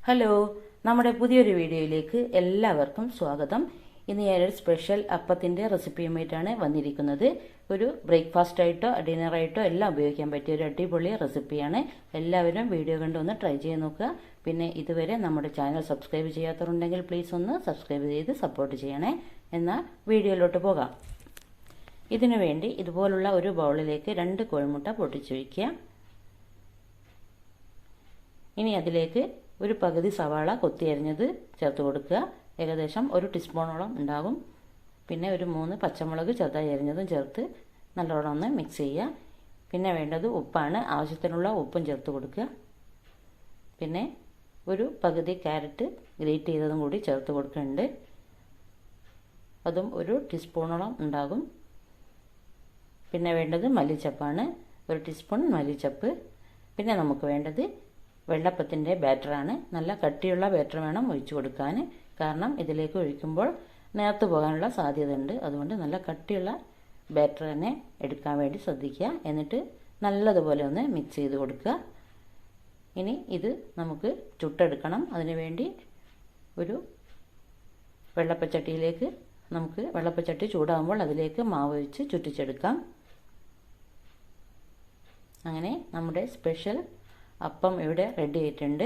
Hello, നമ്മുടെ പുതിയൊരു വീഡിയോയിലേക്ക് എല്ലാവർക്കും സ്വാഗതം. ഇന്ന് ഞാനൊരു സ്പെഷ്യൽ അപ്പത്തിൻ്റെ റെസിപ്പിയുമായിട്ടാണ് വന്നിരിക്കുന്നത്. ഒരു ബ്രേക്ക്ഫാസ്റ്റ് ആയിട്ടോ ഡിന്നറായിട്ടോ എല്ലാം ഉപയോഗിക്കാൻ പറ്റിയ ഒരു അടിപൊളി റെസിപ്പിയാണ്. എല്ലാവരും വീഡിയോ കണ്ടൊന്ന് ട്രൈ ചെയ്ത് നോക്കുക. പിന്നെ ഇതുവരെ നമ്മുടെ ചാനൽ സബ്സ്ക്രൈബ് ചെയ്യാത്തവരുണ്ടെങ്കിൽ പ്ലീസ് ഒന്ന് സബ്സ്ക്രൈബ് ചെയ്ത് സപ്പോർട്ട് ചെയ്യണേ. എന്നാൽ വീഡിയോയിലോട്ട് പോകാം. ഇതിനു വേണ്ടി ഇതുപോലുള്ള ഒരു ബൗളിലേക്ക് 2 കോഴിമുട്ട പൊട്ടിച്ചു വയ്ക്കുക. ഇനി അതിലേക്ക് ഒരു പകുതി സവാള കൊത്തി അരിഞ്ഞത് ചേർത്ത് കൊടുക്കുക. ഏകദേശം 1 ടീസ്പൂണോളം ഉണ്ടാകും. പിന്നെ ഒരു 3 പച്ചമുളക് ചെറുതായി അരിഞ്ഞതും ചേർത്ത് നല്ലോണം ഒന്ന് മിക്സ് ചെയ്യുക. പിന്നെ വേണ്ടത് ഉപ്പാണ്. ആവശ്യത്തിനുള്ള ഉപ്പും ചേർത്ത് കൊടുക്കുക. പിന്നെ ഒരു പകുതി ക്യാരറ്റ് ഗ്രേറ്റ് ചെയ്തതും കൂടി ചേർത്ത് കൊടുക്കുന്നുണ്ട്. അതും 1 ടീസ്പൂണോളം ഉണ്ടാകും. പിന്നെ വേണ്ടത് മല്ലിച്ചപ്പാണ്. 1 ടീസ്പൂൺ മല്ലിച്ചപ്പ്. പിന്നെ നമുക്ക് വേണ്ടത് വെള്ളപ്പത്തിൻ്റെ ബാറ്ററാണ്. നല്ല കട്ടിയുള്ള ബാറ്റർ വേണം ഒഴിച്ചു കൊടുക്കാൻ. കാരണം ഇതിലേക്ക് ഒഴിക്കുമ്പോൾ നേർത്ത് പോകാനുള്ള സാധ്യത ഉണ്ട്. അതുകൊണ്ട് നല്ല കട്ടിയുള്ള ബാറ്റർ തന്നെ എടുക്കാൻ വേണ്ടി ശ്രദ്ധിക്കുക. എന്നിട്ട് നല്ലതുപോലെ ഒന്ന് മിക്സ് ചെയ്ത് കൊടുക്കുക. ഇനി ഇത് നമുക്ക് ചുട്ടെടുക്കണം. അതിനുവേണ്ടി ഒരു വെള്ളപ്പച്ചട്ടിയിലേക്ക് നമുക്ക് വെള്ളപ്പച്ചട്ടി ചൂടാകുമ്പോൾ അതിലേക്ക് മാവ് ഒഴിച്ച് ചുറ്റിച്ചെടുക്കാം. അങ്ങനെ നമ്മുടെ സ്പെഷ്യൽ അപ്പം ഇവിടെ റെഡി ആയിട്ടുണ്ട്.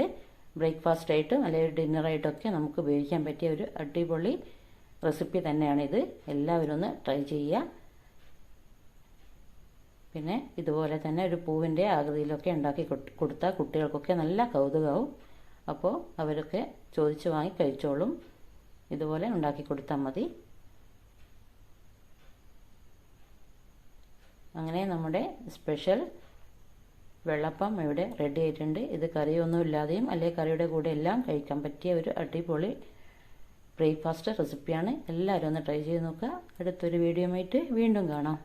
ബ്രേക്ക്ഫാസ്റ്റ് ആയിട്ടും അല്ലെങ്കിൽ ഡിന്നറായിട്ടൊക്കെ നമുക്ക് ഉപയോഗിക്കാൻ പറ്റിയ ഒരു അടിപൊളി റെസിപ്പി തന്നെയാണിത്. എല്ലാവരും ഒന്ന് ട്രൈ ചെയ്യുക. പിന്നെ ഇതുപോലെ തന്നെ ഒരു പൂവിൻ്റെ ആകൃതിയിലൊക്കെ ഉണ്ടാക്കി കൊടുത്താൽ കുട്ടികൾക്കൊക്കെ നല്ല കൗതുകമാവും. അപ്പോൾ അവരൊക്കെ ചോദിച്ച് വാങ്ങി കഴിച്ചോളും. ഇതുപോലെ ഉണ്ടാക്കി കൊടുത്താൽ മതി. അങ്ങനെ നമ്മുടെ സ്പെഷ്യൽ വെള്ളപ്പം ഇവിടെ റെഡി ആയിട്ടുണ്ട്. ഇത് കറിയൊന്നും ഇല്ലാതെയും അല്ലെങ്കിൽ കറിയുടെ കൂടെ എല്ലാം കഴിക്കാൻ പറ്റിയ ഒരു അടിപൊളി ബ്രേക്ക്ഫാസ്റ്റ് റെസിപ്പിയാണ്. എല്ലാവരും ഒന്ന് ട്രൈ ചെയ്ത് നോക്കുക. അടുത്തൊരു വീഡിയോയുമായിട്ട് വീണ്ടും കാണാം.